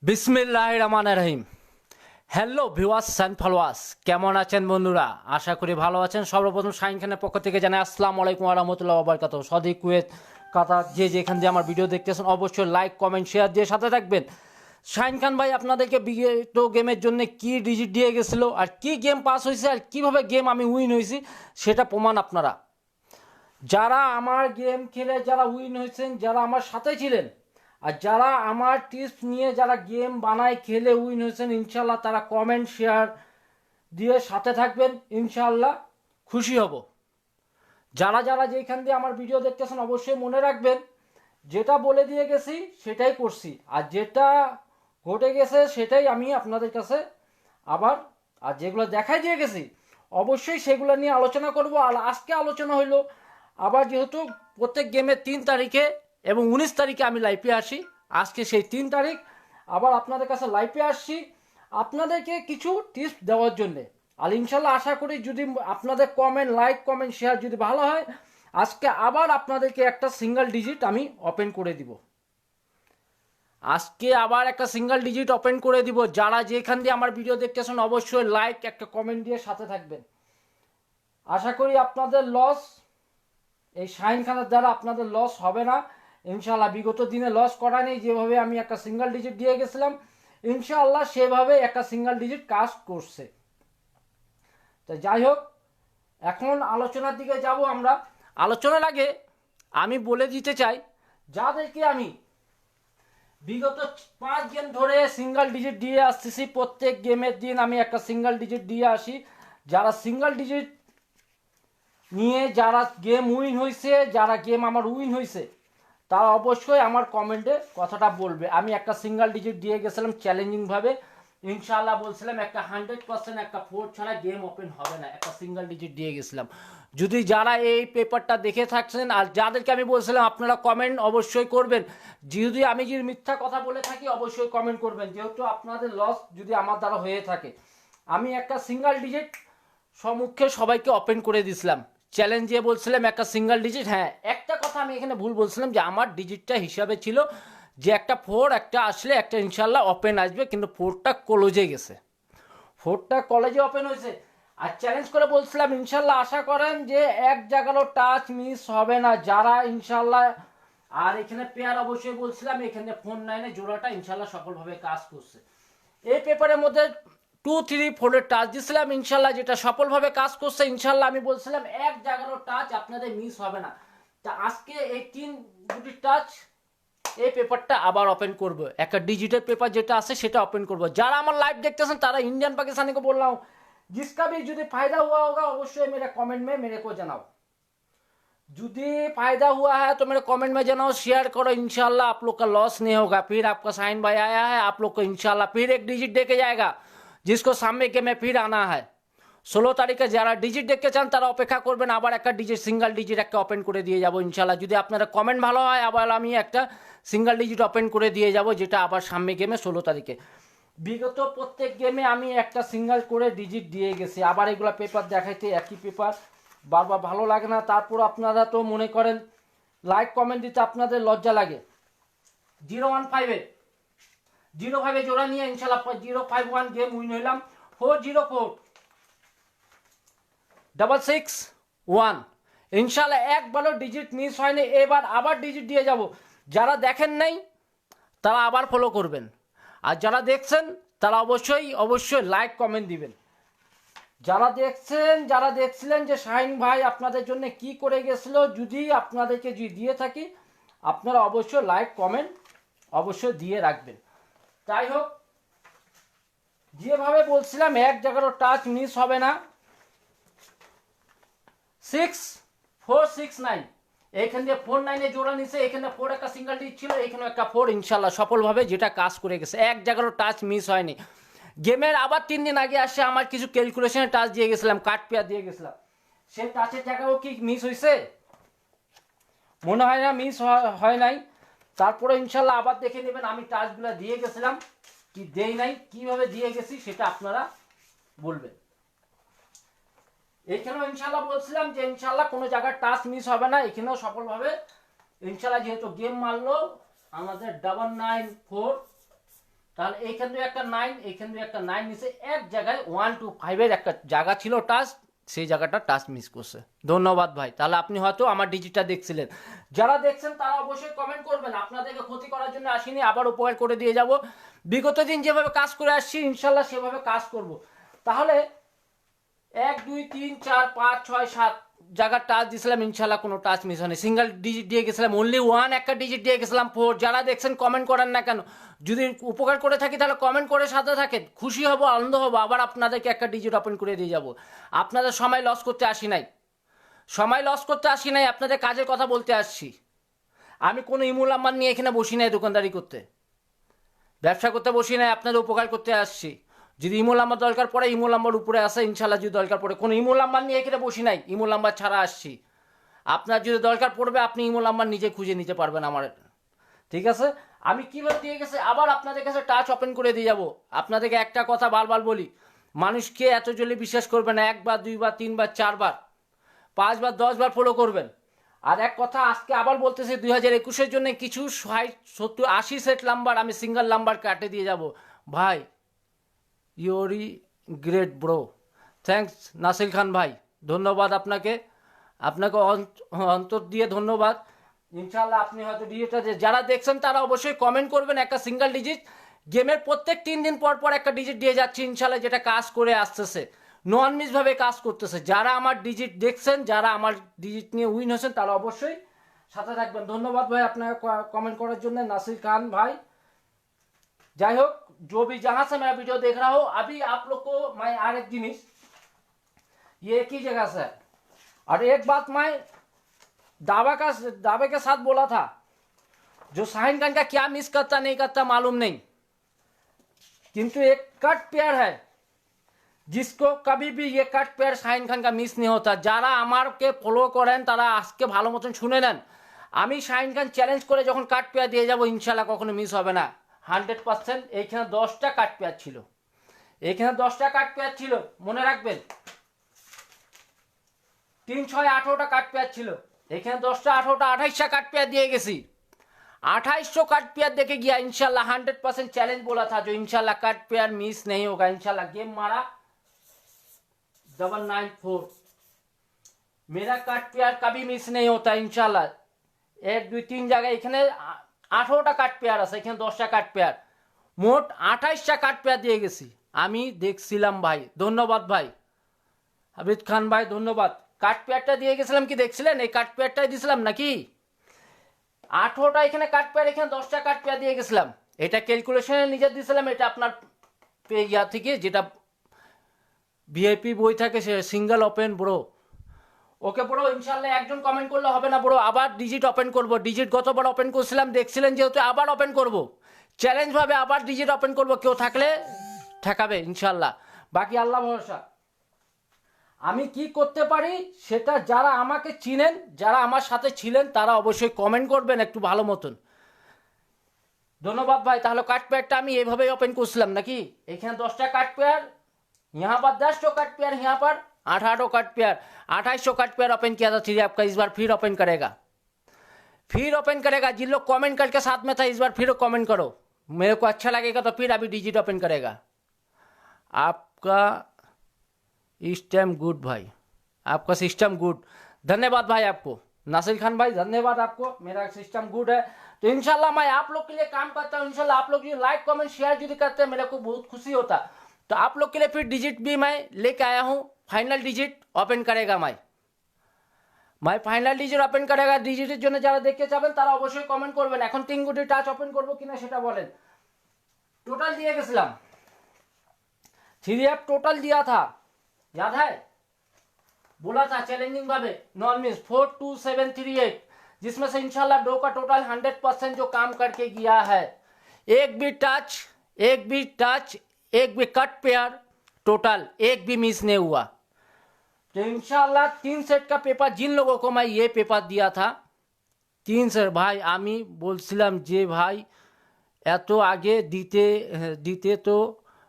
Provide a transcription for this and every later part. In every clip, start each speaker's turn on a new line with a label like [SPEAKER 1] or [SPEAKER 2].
[SPEAKER 1] বিসমিল্লাহির রহমানির রহিম। Hello viewers and followers, কেমন আছেন বন্ধুরা? আশা করি ভালো আছেন। সর্বপ্রথম শাহিন খানের পক্ষ থেকে জানাই আসসালামু আলাইকুম ওয়া রাহমাতুল্লাহি ওয়া বারাকাতুহু। সৌদি, কুয়েত, কাতার যেখান দিয়ে আমার ভিডিও দেখতেছেন অবশ্যই লাইক, কমেন্ট, শেয়ার দিয়ে সাথে থাকবেন। শাহিন খান ভাই আপনাদেরকে বিগত গেমের জন্য কি ডিজিট দিয়ে গেছিলো, আর কি গেম পাস হয়েছে, আর কীভাবে গেম আমি উইন হয়েছি সেটা প্রমাণ আপনারা যারা আমার গেম খেলে যারা উইন হয়েছেন, যারা আমার সাথে ছিলেন, আর যারা আমার টিপস নিয়ে যারা গেম বানায় খেলে উইন হয়েছেন, ইনশাল্লাহ তারা কমেন্ট শেয়ার দিয়ে সাথে থাকবেন, ইনশাল্লাহ খুশি হব। যারা যারা যেখান দিয়ে আমার ভিডিও দেখতেছেন অবশ্যই মনে রাখবেন, যেটা বলে দিয়ে গেছি সেটাই করছি, আর যেটা ঘটে গেছে সেটাই আমি আপনাদের কাছে আবার, আর যেগুলো দেখাই দিয়ে গেছি অবশ্যই সেগুলো নিয়ে আলোচনা করব। আর আজকে আলোচনা হইলো আবার, যেহেতু প্রত্যেক গেমের 3 তারিখে এবং 19 তারিখে আমি লাইভে আসি, আজকে সেই 3 তারিখ আবার আপনাদের কাছে লাইভে আসছি আপনাদেরকে কিছু টিপস দেওয়ার জন্যে। আর ইনশাল্লাহ আশা করি যদি আপনাদের কমেন্ট, লাইক, কমেন্ট, শেয়ার যদি ভালো হয়, আজকে আবার আপনাদেরকে একটা সিঙ্গেল ডিজিট আমি ওপেন করে দিব। আজকে আবার একটা সিঙ্গেল ডিজিট ওপেন করে দিব। যারা যেখান দিয়ে আমার ভিডিও দেখতেছেন অবশ্যই লাইক, একটা কমেন্ট দিয়ে সাথে থাকবেন। আশা করি আপনাদের লস, এই শাহিন খানের দ্বারা আপনাদের লস হবে না ইনশাল্লাহ। বিগত দিনে লস করা নেই, যেভাবে আমি একটা সিঙ্গেল ডিজিট দিয়ে গেছিলাম ইনশাআল্লাহ সেভাবে একটা সিঙ্গেল ডিজিট কাজ করছে। তো যাই হোক, এখন আলোচনার দিকে যাব আমরা। আলোচনার আগে আমি বলে দিতে চাই, যাদেরকে আমি বিগত 5 গেম ধরে সিঙ্গেল ডিজিট দিয়ে আসতেছি, প্রত্যেক গেমের দিন আমি একটা সিঙ্গেল ডিজিট দিয়ে আসি, যারা সিঙ্গেল ডিজিট নিয়ে যারা গেম উইন হয়েছে, যারা গেম আমার উইন হয়েছে, তারা অবশ্যই আমার কমেন্টে কথাটা বলবে। আমি একটা সিঙ্গেল ডিজিট দিয়ে গেছিলাম চ্যালেঞ্জিংভাবে, ইনশাআল্লাহ বলছিলাম একটা 100% একটা 4 ছাড়া গেম ওপেন হবে না, একটা সিঙ্গেল ডিজিট দিয়ে গেছিলাম। যদি যারা এই পেপারটা দেখে থাকছেন আর যাদেরকে আমি বলছিলাম, আপনারা কমেন্ট অবশ্যই করবেন। যদি আমি যদি মিথ্যা কথা বলে থাকি অবশ্যই কমেন্ট করবেন, যেহেতু আপনাদের লস যদি আমার দ্বারা হয়ে থাকে। আমি একটা সিঙ্গেল ডিজিট সম্মুখে সবাইকে ওপেন করে দিয়েছিলাম, চ্যালেঞ্জে বলছিলাম একটা সিঙ্গেল ডিজিট। হ্যাঁ, একটা কথা আমি এখানে ভুল বলছিলাম, যে আমার ডিজিটটা হিসাবে ছিল যে একটা 4 একটা আসলে একটা ইনশাল্লাহ ওপেন আসবে, কিন্তু 4টা কলেজে গেছে, 4টা কলেজে ওপেন হয়েছে। আর চ্যালেঞ্জ করে বলছিলাম ইনশাল্লাহ আশা করেন যে এক জায়গারও টাচ মিস হবে না, যারা ইনশাল্লাহ। আর এখানে পেয়ার অবশ্যই বলছিলাম, এখানে ফোন 9 জোড়াটা ইনশাল্লাহ সফলভাবে কাজ করছে। এই পেপারের মধ্যে 2, 3, 4 টাচ দিয়েছিলাম ইনশাল্লাহ, যেটা সফলভাবে কাজ করছে ইনশাল্লাহ। আমি বলছিলাম এক জায়গারও টাচ আপনাদের মিস হবে না। তা আজকে এই 2টি টাচ এই পেপারটা আবার ওপেন করব, একটা ডিজিটাল পেপার যেটা আছে সেটা ওপেন করব। যারা আমার লাইভ দেখতেছেন তারা इंडियन पाकिस्तानी को बोल रहा हूँ, जिसका भी যদি फायदा हुआ होगा अवश्य मेरे कमेंट में मेरे को जनाओ। यदि फायदा हुआ है तो मेरे कमेंट में जनाओ, शेयर करो, इंशाल्लाह आप लोग का लॉस नहीं होगा। फिर आपका शाहीन भाई आया है, आप लोग को इंशाल्लाह फिर एक डिजिट दे के जाएगा, जिसको सामने के में फिर आना है। 16 তারিখে যারা ডিজিট দেখতে চান তারা অপেক্ষা করবেন, আবার একটা ডিজিট সিঙ্গেল ডিজিট একটা ওপেন করে দিয়ে যাব ইনশাল্লাহ। যদি আপনারা কমেন্ট ভালো হয় আবার আমি একটা সিঙ্গেল ডিজিট ওপেন করে দিয়ে যাব, যেটা আবার সামনে গেমে 16 তারিখে। বিগত প্রত্যেক গেমে আমি একটা সিঙ্গেল করে ডিজিট দিয়ে গেছি, আবার এগুলো পেপার দেখাইতে একই পেপার বারবার ভালো লাগে না। তারপর আপনারা তো মনে করেন লাইক কমেন্ট দিতে আপনাদের লজ্জা লাগে। 015 জোড়া নিয়ে ইনশাল্লাহ 051 গেম উইন হইলাম। 404-661 ইনশাল্লাহ একবারও ডিজিট মিস হয়নি। এবার আবার ডিজিট দিয়ে যাব। যারা দেখেন নাই তারা আবার ফলো করবেন, আর যারা দেখছেন তারা অবশ্যই লাইক কমেন্ট দিবেন। যারা দেখছেন, যারা দেখছিলেন যে শাহিন ভাই আপনাদের জন্য কি করে গেছিল, যদি আপনাদেরকে যদি দিয়ে থাকি আপনারা অবশ্যই লাইক কমেন্ট অবশ্যই দিয়ে রাখবেন। যাই হোক, যেভাবে বলছিলাম এক জায়গারও টাচ মিস হবে না। 6469 এইখান দিয়ে 49 জোড়া নিছে, এখানে 4 একটা সিঙ্গেল ডিজিট ছিল, এখানে একটা 4 ইনশাল্লাহ সফলভাবে যেটা কাজ করে গেছে, এক জায়গারও টাচ মিস হয়নি। গেমের আবার 3 দিন আগে আসে আমার কিছু ক্যালকুলেশনের টাচ দিয়ে গেছিলাম, কাট পেয়ার দিয়ে গেছিলাম, সেই টাচের জায়গাও কি মিস হয়েছে? মনে হয় না মিস হয় নাই। তারপরে ইনশাল্লাহ আবার দেখে নেবেন আমি টাচগুলো দিয়ে গেছিলাম কি দেই নাই, কিভাবে দিয়ে গেছি সেটা আপনারা বলবেন। এখানেও ইনশাল্লাহ বলছিলাম যে ইনশাল্লাহ কোনো জায়গায় টাচ মিস হবে না, এখানেও সফলভাবে ইনশাল্লাহ, যেহেতু গেম মারলো আমাদের 994 তাহলে এইখান দিয়ে একটা 9, এইখান দিয়ে একটা 9 নিচে এক জায়গায় 1 2 5 এর একটা জায়গা ছিল টাচ, সেই জায়গাটা টাচ মিস করছে। ধন্যবাদ ভাই, তাহলে আপনি হয়তো আমার ডিজিটটা দেখছিলেন। যারা দেখছেন তারা অবশ্যই কমেন্ট করবেন, আপনাদেরকে ক্ষতি করার জন্য আসিনি, আবার উপকার করে দিয়ে যাব। বিগত দিন যেভাবে কাজ করে আসছি ইনশাল্লাহ সেভাবে কাজ করব। তাহলে 1 2 3 4 5 6 7 জায়গার টাচ দিয়েছিলাম, ইনশাল্লাহ কোনো টাচ মিস হয়নি। সিঙ্গেল ডিজিট দিয়ে গেছিলাম, অনলি 1 একটা ডিজিট দিয়ে গেছিলাম 4। যারা দেখছেন কমেন্ট করেন না কেন, যদি উপকার করে থাকি তাহলে কমেন্ট করে সাথে থাকেন, খুশি হব, আনন্দ হব, আবার আপনাদেরকে একটা ডিজিট ওপেন করে দিয়ে যাব। আপনাদের সময় লস করতে আসি নাই, সময় লস করতে আসি নাই, আপনাদের কাজের কথা বলতে আসছি। আমি কোনো ইমুল নাম্বার নিয়ে এখানে বসি নাই দোকানদারি করতে, ব্যবসা করতে বসি নাই, আপনাদের উপকার করতে আসছি। যদি ইমোল নাম্বার দরকার পড়ে ইমোল নাম্বার উপরে আসে, ইনশাল্লাহ যদি দরকার পড়ে, কোনো ইমোল নাম্বার নিয়ে এখানে বসি নাই, ইমোল নাম্বার ছাড়া আসছি। আপনার যদি দরকার পড়বে আপনি ইমোল নাম্বার নিজে খুঁজে নিতে পারবেন আমার, ঠিক আছে। আমি কীভাবে দিয়ে গেছে আবার আপনাদের কাছে টাচ ওপেন করে দিয়ে যাব। আপনাদেরকে একটা কথা বারবার বলি, মানুষকে এত জলদি বিশ্বাস করবেন না, 1 বার 2 বার 3 বার 4 বার 5 বার 10 বার ফলো করবেন। আর এক কথা আজকে আবার বলতেছি, 2021-এর জন্য কিছু 60 70 80 সেট নাম্বার আমি সিঙ্গেল নাম্বার কাটে দিয়ে যাব ভাই। You're great bro, thanks Nasir Khan ভাই, ধন্যবাদ আপনাকে, আপনাকে অন্তর দিয়ে ধন্যবাদ। ইনশাল্লাহ আপনি হয়তো ডিজিটটা, যারা দেখছেন তারা অবশ্যই কমেন্ট করবেন একটা সিঙ্গেল ডিজিট। গেমের প্রত্যেক 3 দিন পর পর একটা ডিজিট দিয়ে যাচ্ছি ইনশাল্লাহ, যেটা কাজ করে আসতেছে, নন মিসভাবে কাজ করতেছে। যারা আমার ডিজিট দেখছেন, যারা আমার ডিজিট নিয়ে উইন হয়েছেন তারা অবশ্যই সাথে থাকবেন। ধন্যবাদ ভাই আপনাকে কমেंट করার জন্য नासिर खान भाई। যাই হোক, जो भी जहां से मेरा वीडियो देख रहा हो, अभी आप लोग को मैं और एक जिनिस, ये एक ही जगह से है। और एक बात मैं दावे के साथ बोला था, जो शाहीन खान का क्या मिस करता नहीं करता मालूम नहीं, किंतु एक कट पेयर है जिसको कभी भी ये कट पेयर शाहीन खान का मिस नहीं होता। যারা আমাকে ফলো করেন তারা আজকে ভালো মতন শুনে নেন, আমি শাহিন খান চ্যালেঞ্জ করে যখন কাট পেয়ার দিয়ে যাব ইনশাল্লাহ কখনো মিস হবে না, 100%। এইখানে 10টা কাট পেয়ার ছিল, এইখানে 10টা কাট পেয়ার ছিল, মনে রাখবেন। 3 6 18টা কাট পেয়ার ছিল, এখানে 10টা 18টা 28টা काट पेयर दिए गए। 2800 काट पेयर देके गया इंशाल्लाह, 100% चैलेंज बोला था, जो इंशाल्लाह काट पेयर मिस नहीं होगा इंशाल्लाह। गेम मारा 994, मेरा काट पेयर कभी मिस नहीं होता इंशाल्लाह। 1 2 3 জায়গায় এখানে 18টা কাট পেয়ার আছে, এখানে 10টা কাট পেয়ার, মোট 28টা কাট পেয়ার দিয়ে গেছি। আমি দেখছিলাম ভাই, ধন্যবাদ ভাই আবিদ খান ভাই, ধন্যবাদ। কাট পেয়ারটা দিয়ে গেছিলাম কি দেখছিলেন? এই কাট পেয়ারটাই দিছিলাম নাকি? 18টা এখানে কাট পেয়ার, এখানে 10টা কাট পেয়ার দিয়ে গেছিলাম। এটা ক্যালকুলেশনে নিজে দিছিলাম, এটা আপনার ইয়া থেকে, যেটা ভিআইপি বই থাকে সে single open bro. Okay bro, ইনশাল্লাহ একজন কমেন্ট করলে হবে না ব্রো, আবার ডিজিট ওপেন করব। ডিজিট গতবার ওপেন করছিলাম দেখছিলেন, যেহেতু আবার ওপেন করব, চ্যালেঞ্জ ভাবে আবার ডিজিট ওপেন করব। কেউ থাকলে ঠেকাবে ইনশাল্লাহ, বাকি আল্লাহ ভরসা। আমি কি করতে পারি সেটা যারা আমাকে চিনেন, যারা আমার সাথে ছিলেন তারা অবশ্যই কমেন্ট করবেন একটু ভালো মতন। ধন্যবাদ ভাই। তাহলে কাট পেয়ারটা আমি এইভাবেই ওপেন করছিলাম নাকি? এখানে 10টা কাট পেয়ার, यहाँ पर 10 काट पेयर, यहाँ पर 18 काट पेयर, 2800 काट पेयर ओपन किया था थ्री आपका। इस बार फिर ओपन करेगा, फिर ओपन करेगा। जिन लोग कमेंट करके साथ में था इस बार फिर कमेंट करो, मेरे को अच्छा लगेगा तो फिर अभी डिजिट ओपन करेगा। आपका सिस्टम गुड भाई, आपका सिस्टम गुड, धन्यवाद भाई आपको नासिर खान भाई, धन्यवाद आपको। मेरा सिस्टम गुड है, तो इंशाल्लाह मैं आप लोग के लिए काम करता हूँ। इंशाल्लाह आप लोग जो लाइक कमेंट शेयर यदि करते हैं मेरे को बहुत खुशी होता। तो आप लोग के लिए फिर डिजिट भी मैं लेके आया हूँ, फाइनल डिजिट ओपन करेगा मैं फाइनल डिजिट ओपन करेगा। डिजिटेर জন্য যারা দেখতে চাবেন তারা অবশ্যই কমেন্ট করবেন। এখন 3 কোটি টাচ ওপেন করব কিনা সেটা বলেন। টোটাল দিয়ে গেছিলাম 3F টোটাল दिया था, याद है? बोला था चैलेंजिंग भावे नॉन मिस 42738, जिसमें से इंशाल्लाह 2 का टोटल 100% जो काम करके गया है। एक भी टच, एक भी टच, एक भी कट पेयर, टोटल एक भी मिस नहीं हुआ। तो इंशाल्लाह 3 सेट का पेपर जिन लोगों को मैं ये पेपर दिया था 3 सेट भाई, आमी बोलছিলাম যে ভাই এত আগে দিতে তো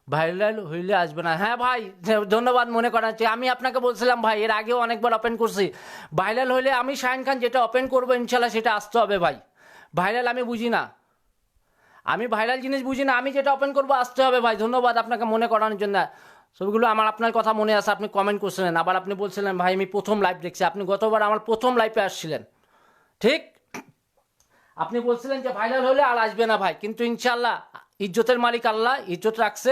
[SPEAKER 1] ভাইরাল হইলে আসবে না। হ্যাঁ ভাই, ধন্যবাদ মনে করাচ্ছি। আমি আপনাকে বলছিলাম ভাই, এর আগেও অনেকবার ওপেন করছি, ভাইরাল হইলে আমি শাহিন খান যেটা ওপেন করবো ইনশাল্লাহ সেটা আসতে হবে ভাই। ভাইরাল আমি বুঝি না, আমি ভাইরাল জিনিস বুঝি না, আমি যেটা ওপেন করবো আসতে হবে ভাই। ধন্যবাদ আপনাকে মনে করানোর জন্য। সবগুলো আমার আপনার কথা মনে আছে, আপনি কমেন্ট করছিলেন, আবার আপনি বলছিলেন ভাই আমি প্রথম লাইভ দেখছি। আপনি গতবার আমার প্রথম লাইভে আসছিলেন, ঠিক? আপনি বলছিলেন যে ভাইরাল হলে আর আসবে না ভাই, কিন্তু ইনশাল্লাহ ইজ্জতের মালিক আল্লাহ ইজ্জত রাখছে,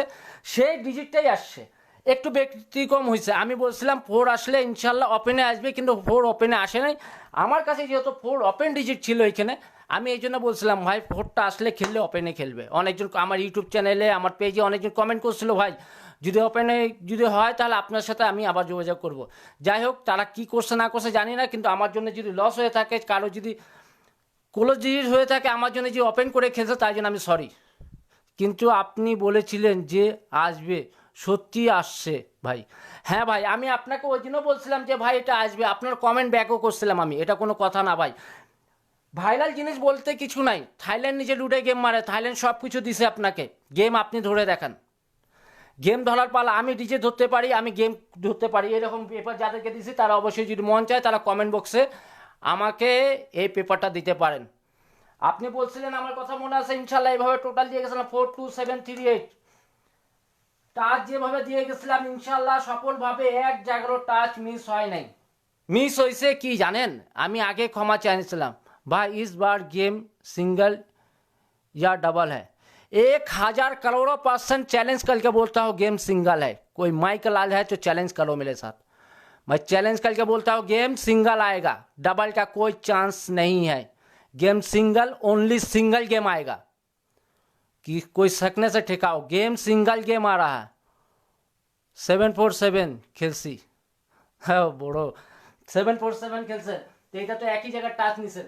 [SPEAKER 1] সেই ডিজিটটাই আসছে। একটু ব্যতিক্রম হয়েছে, আমি বলছিলাম 4 আসলে ইনশাল্লাহ ওপেনে আসবে, কিন্তু 4 ওপেনে আসে নাই। আমার কাছে যেহেতু 4 ওপেন ডিজিট ছিল এখানে, আমি এই জন্য বলছিলাম ভাই 4টা আসলে খেললে ওপেনে খেলবে। অনেকজন আমার ইউটিউব চ্যানেলে আমার পেজে অনেকজন কমেন্ট করছিল ভাই যদি ওপেনে যদি হয় তাহলে আপনার সাথে আমি আবার যোগাযোগ করব। যাই হোক, তারা কি করছে না করছে জানি না, কিন্তু আমার জন্য যদি লস হয়ে থাকে, কারো যদি ক্লোজ ডিজিট হয়ে থাকে আমার জন্য যে ওপেন করে খেলছে, তাই জন্য আমি সরি। কিন্তু আপনি বলেছিলেন যে আসবে, সত্যি আসছে ভাই। হ্যাঁ ভাই, আমি আপনাকে ওই জন্য বলছিলাম যে ভাই এটা আসবে, আপনার কমেন্ট ব্যাকও করছিলাম আমি, এটা কোনো কথা না ভাই। ভাইরাল জিনিস বলতে কিছু নাই। থাইল্যান্ড নিজে লুডে গেম মারে, থাইল্যান্ড সব কিছু দিছে আপনাকে, গেম আপনি ধরে দেখান। গেম ধরার পালা, আমি ডিজে ধরতে পারি, আমি গেম ধরতে পারি। এরকম পেপার যাদেরকে দিছি তারা অবশ্যই যদি মন চায় তারা কমেন্ট বক্সে আমাকে এই পেপারটা দিতে পারেন। আপনি বলছিলেন, আমার কথা মনে আছে, ইনশাল্লাহ এইভাবে টোটাল দিয়ে গেছিলাম 42738 টাচ, যেভাবে দিয়ে গেছিলাম ইনশাল্লাহ সফলভাবে এক জায়গারও টাচ মিস হয় নাই। মিস হয়েছে কি জানেন, আমি আগে ক্ষমা চাইছিলাম भाई इस बार गेम सिंगल या डबल है। 1000 करोड़ों % चैलेंज करके बोलता हूँ गेम सिंगल है। कोई माइक लाल है तो चैलेंज करो मेरे साथ, मैं चैलेंज करके बोलता हूँ गेम सिंगल आएगा, डबल का कोई चांस नहीं है। Game single, only single game आएगा, कि कोई सकने से ठिकाओ, गेम सिंगल गेम आ रहा है। 747 खेलसी, হ্যাঁ বড় 747 খেলছে তো, এটা তো একই জায়গায় টাচ নিছেন।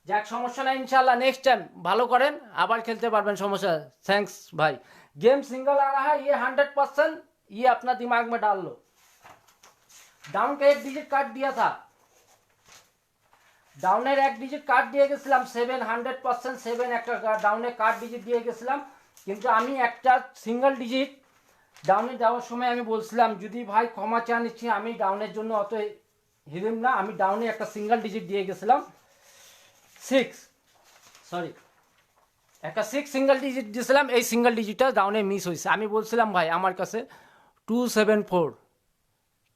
[SPEAKER 1] যাক, সমস্যা নাই, ইনশাল্লাহ नेक्स्ट टाइम ভালো করেন, আবার খেলতে পারবেন, সমস্যা। थैंक्स भाई। गेम सिंगल आ रहा है, ये 100% ये अपना दिमाग में डाल लो। डाउन का एक डिजिट काट दिया था, ডাউনের এক ডিজিট কাট দিয়ে গেছিলাম 700%, 7 একটা ডাউনে কাট ডিজিট দিয়ে গেছিলাম, কিন্তু আমি একটা সিঙ্গেল ডিজিট ডাউনে যাওয়ার সময় আমি বলছিলাম যদি ভাই ক্ষমা চা নিচ্ছি, আমি ডাউনের জন্য অত হিরিম না, আমি ডাউনে একটা সিঙ্গেল ডিজিট দিয়ে গেছিলাম 6, সরি একটা 6 সিঙ্গেল ডিজিট দিয়েছিলাম, এই সিঙ্গেল ডিজিটটা ডাউনে মিস হয়েছে। আমি বলছিলাম ভাই আমার কাছে 274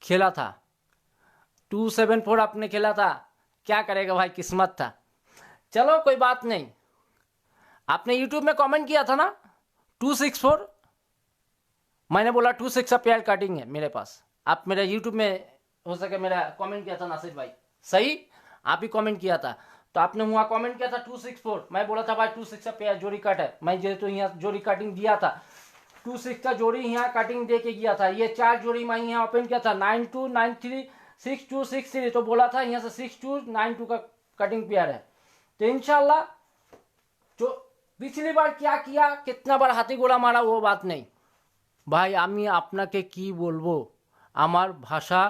[SPEAKER 1] खेला था, 274 आपने खेला था, क्या करेगा भाई, किस्मत था। चलो कोई बात नहीं। आपने यूट्यूब में कमेंट किया था ना 264, मैंने बोला 26 का पेयर कटिंग है मेरे पास। आप मेरा यूट्यूब में हो सके मेरा कमेंट किया था नासिर भाई, सही आप ही कमेंट किया था, तो आपने वहाँ कमेंट किया था 264, मैं बोला था भाई 26 का पेयर जोड़ी कट है, मैं जेहेतु यहाँ जोड़ी कटिंग दिया था, 26 का जोड़ी यहाँ कटिंग दे के गया था। ये 4 जोड़ी मैं यहाँ ओपन किया था 9293 6263, तो बोला था यहाँ से 6292 का कटिंग पेयर है। तो इंशाल्लाह जो पिछली बार क्या किया, कितना बार हाथी गोला मारा, वो बात नहीं ভাই। আমি আপনাকে কি বলবো, আমার ভাষা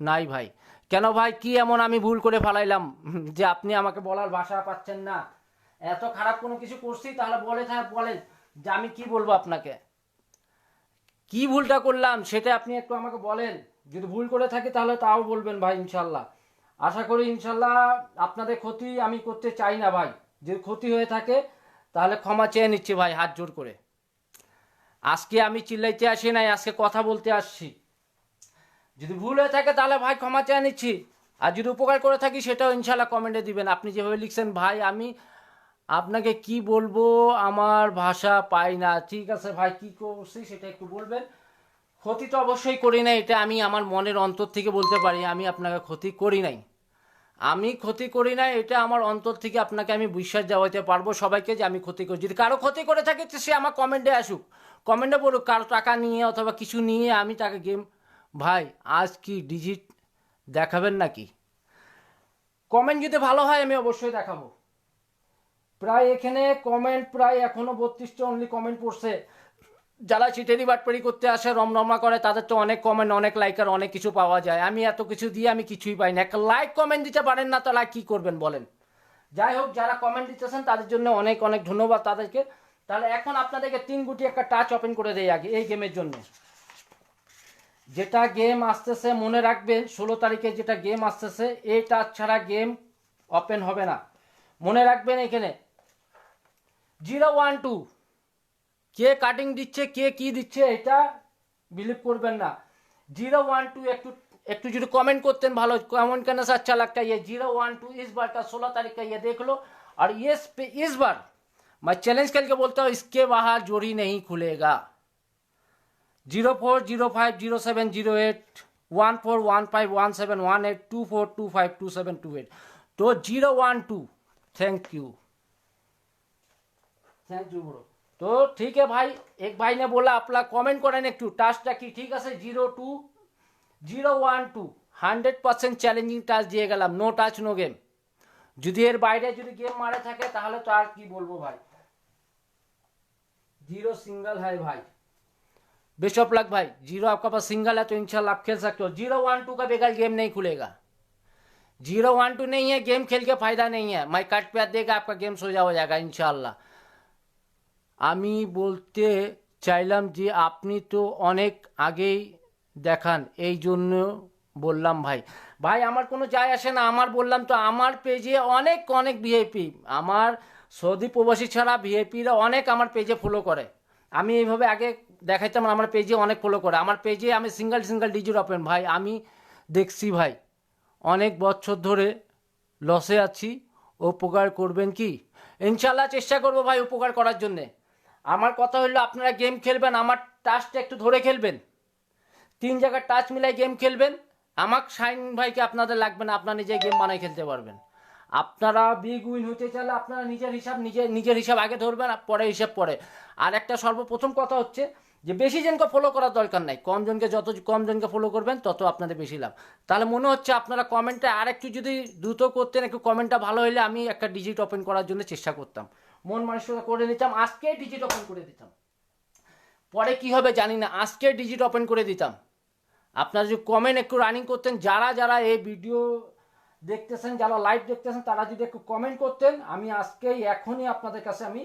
[SPEAKER 1] নাই ভাই। কেন ভাই, কি এমন আমি ভুল করে ফেলাইলাম যে আপনি আমাকে বলার ভাষা পাচ্ছেন না? এত খারাপ কোনো কিছু করছি তাহলে বলেন যে আমি কি বলবো আপনাকে, কি ভুলটা করলাম সেটা আপনি একটু আমাকে বলেন। যদি ভুল করে থাকি তাহলে তাও বলবেন ভাই, ইনশাল্লাহ। আশা করি ইনশাল্লাহ আপনাদের ক্ষতি আমি করতে চাই না ভাই, যদি ক্ষতি হয়ে থাকে তাহলে ক্ষমা চেয়ে নিচ্ছি ভাই, হাত জোর করে। আজকে আমি চিল্লাইতে আসি নাই, আজকে কথা বলতে আসছি। যদি ভুল হয়ে থাকে তাহলে ভাই ক্ষমা চেয়ে নিচ্ছি, আর যদি উপকার করে থাকি সেটাও ইনশাল্লাহ কমেন্টে দিবেন। আপনি যেভাবে লিখছেন ভাই, আমি আপনাকে কি বলবো, আমার ভাষা পাই না। ঠিক আছে ভাই, কি করছি সেটা একটু বলবেন। ক্ষতি তো অবশ্যই করি নাই, এটা আমি আমার মনের অন্তর থেকে বলতে পারি, আমি আপনাকে ক্ষতি করি নাই, আমি ক্ষতি করি নাই, এটা আমার অন্তর থেকে আপনাকে আমি বিশ্বাস দেওয়াতে পারবো সবাইকে যে আমি ক্ষতি করি। যদি কারো ক্ষতি করে থাকে সে আমার কমেন্টে আসুক, কমেন্টে বলুক, কারো টাকা নিয়ে অথবা কিছু নিয়ে আমি তাকে গেম। ভাই আজ কি ডিজিট দেখাবেন নাকি? কমেন্ট যদি ভালো হয় আমি অবশ্যই দেখাবো। প্রায় এখানে কমেন্ট প্রায় এখনো 32টা অনলি কমেন্ট পড়ছে। যারা চিটেরি বাটপারি করতে আসে, রমরমা করে, তাদের তো অনেক কমেন্ট, অনেক লাইক আর অনেক কিছু পাওয়া যায়। আমি এত কিছু দিয়ে আমি কিছুই পাই না। একটা লাইক কমেন্ট দিতে পারেন না, তাহলে কি করবেন বলেন? যাই হোক, যারা কমেন্ট দিতেছেন তাদের জন্য অনেক অনেক ধন্যবাদ তাদেরকে। তাহলে এখন আপনাদেরকে 3 গুটি একটা টাচ ওপেন করে দেই আগে এই গেমের জন্য। যেটা গেম আসতেছে মনে রাখবেন, 16 তারিখে যেটা গেম আসতেছে, এই টাচ ছাড়া গেম ওপেন হবে না, মনে রাখবেন। এখানে 012 কে কাটিং দিচ্ছে কে কি দিচ্ছে এটা বিলিভ করবেন না। 012 একটু একটু যদি कमेंट করতেন ভালো, कमेंट करने से अच्छा लगता है। ये 012 इस बार का 16 तारीख का ये देख लो। और ये इस बार मैं चैलेंज करके बोलता हूँ इसके बाहर जोड़ी नहीं खुलेगा। 04050708 14151718 24252728। तो 012 थैंक यू ब्रो। तो ठीक है भाई, एक भाई ने बोला अपना कमेंट करें একটু টাস্কটা কি ঠিক আছে। 02012 100% চ্যালেঞ্জিং টাস্ক দিয়ে গেলাম, নো টাচ নো গেম। যদি এর বাইরে যদি গেম মারে থাকে তাহলে তো আর কি বলবো ভাই। 0 सिंगल है भाई, बेस्ट ऑफ लक भाई। 0 आपका पास सिंगल है तो इंशाल्लाह आप खेल सकते हो। 012 का बेकार गेम नहीं खुलेगा। 012 नहीं है, गेम खेल के फायदा नहीं है। मैं कट पे देगा आपका गेम सोजा हो जाएगा इंशाल्लाह। আমি বলতে চাইলাম যে আপনি তো অনেক আগেই দেখান, এই জন্য বললাম ভাই। ভাই আমার কোনো যায় আসে না, আমার বললাম তো আমার পেজে অনেক অনেক ভিআইপি, আমার সৌদি প্রবাসী ছাড়া ভিআইপিরা অনেক আমার পেজে ফলো করে। আমি এইভাবে আগে দেখাইতাম, আমার পেজে অনেক ফলো করে। আমার পেজে আমি সিঙ্গেল ডিজিট ওপেন ভাই, আমি দেখছি ভাই অনেক বছর ধরে লসে আছি, উপকার করবেন কি? ইনশাল্লাহ চেষ্টা করবো ভাই উপকার করার জন্যে। আমার কথা হলো আপনারা গেম খেলবেন, আমার টাচটা একটু ধরে খেলবেন, 3 জায়গায় টাচ মিলাই গেম খেলবেন। আমাকে শাইন ভাইকে আপনাদের লাগবে না, আপনারা নিজে গেম বানাই খেলতে পারবেন। আপনারা বিগ উইন হতে চাইলে আপনারা নিজের হিসাব আগে ধরবেন, পরে হিসাব পরে। আর একটা সর্বপ্রথম কথা হচ্ছে যে বেশি জনকে ফলো করার দরকার নাই, যত কম জনকে ফলো করবেন তত আপনাদের বেশি লাভ। তাহলে মনে হচ্ছে আপনারা কমেন্টে আর একটু যদি দ্রুত করতেন, একটু কমেন্টটা ভালো হলে আমি একটা ডিজিট ওপেন করার জন্য চেষ্টা করতাম, মন মানসিকতা করে নিতাম, আজকে ডিজিট ওপেন করে দিতাম। পরে কি হবে জানি না, আজকে ডিজিট ওপেন করে দিতাম। আপনারা যদি কমেন্ট একটু রানিং করতেন, যারা এই ভিডিও দেখতেছেন, যারা লাইভ দেখতেছেন, তারা যদি একটু কমেন্ট করতেন, আমি আজকেই এখনই আপনাদের কাছে আমি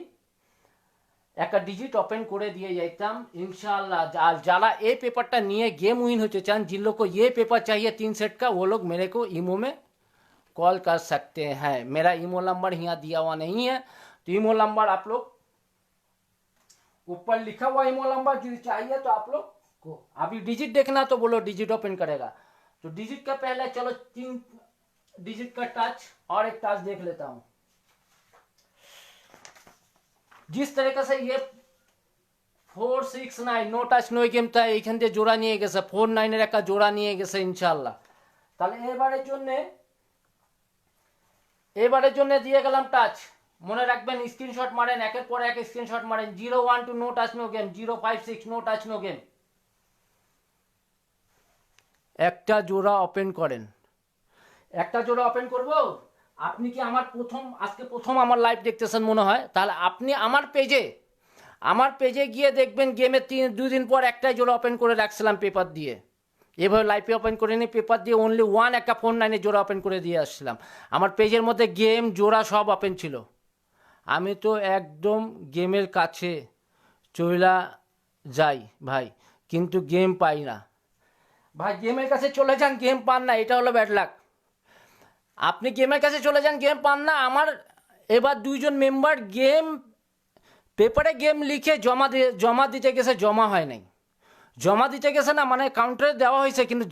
[SPEAKER 1] একটা ডিজিট ওপেন করে দিয়ে যাইতাম इंशाल्लाह। যারা এই পেপারটা নিয়ে गेम विन होते चान, जिन लोग को ये पेपर चाहिए 3 सेट का, वो लोग मेरे को ईमो में कॉल कर सकते हैं। मेरा ईमो नंबर यहाँ दिया हुआ नहीं है, तो ईमो नंबर आप लोग ऊपर लिखा हुआ ईमो नंबर जो चाहिए तो आप लोग को अभी डिजिट देखना तो बोलो डिजिट ओपन करेगा। तो डिजिट का पहले चलो 3 डिजिट का टच और एक टच देख लेता हूँ। जिस तरीके से ये 469 नो টাচ নো গেম, তাই এখান দিয়ে জোড়া নিয়ে গেছে, 49 এর একটা জোড়া নিয়ে গেছে ইনশাআল্লাহ। তাহলে এবারের জন্য দিয়ে গেলাম টাচ। মনে রাখবেন, স্ক্রিনশট মারেন, একের পর এক স্ক্রিনশট মারেন। 012 no touch no game, 056 no touch no game. একটা জোড়া ওপেন করেন, একটা জোড়া ওপেন করব। আপনি কি আমার আজকে প্রথম আমার লাইভ দেখতেছেন মনে হয়, তাহলে আপনি আমার পেজে গিয়ে দেখবেন গেমের 2 দিন পর একটাই জোড়া ওপেন করে রাখছিলাম পেপার দিয়ে। এভাবে লাইভে ওপেন করে নিয়ে পেপার দিয়ে অনলি 1 একটা 49 জোড়া ওপেন করে দিয়ে আসছিলাম। আমার পেজের মধ্যে গেম জোড়া সব ওপেন ছিল। আমি তো একদম গেমের কাছে চলে যাই ভাই, কিন্তু গেম পাই না। ভাই গেমের কাছে চলে যান, গেম পান না, এটা হলো ব্যাড লাক। আপনি গেমের কাছে চলে যান, গেম পান না। আমার এবার 2 জন মেম্বার গেম পেপারে গেম লিখে জমা দিতে গেছে, জমা হয় নাই। জমা দিতে গেছে না, মানে কাউন্টারে দেওয়া হয়েছে, কিন্তু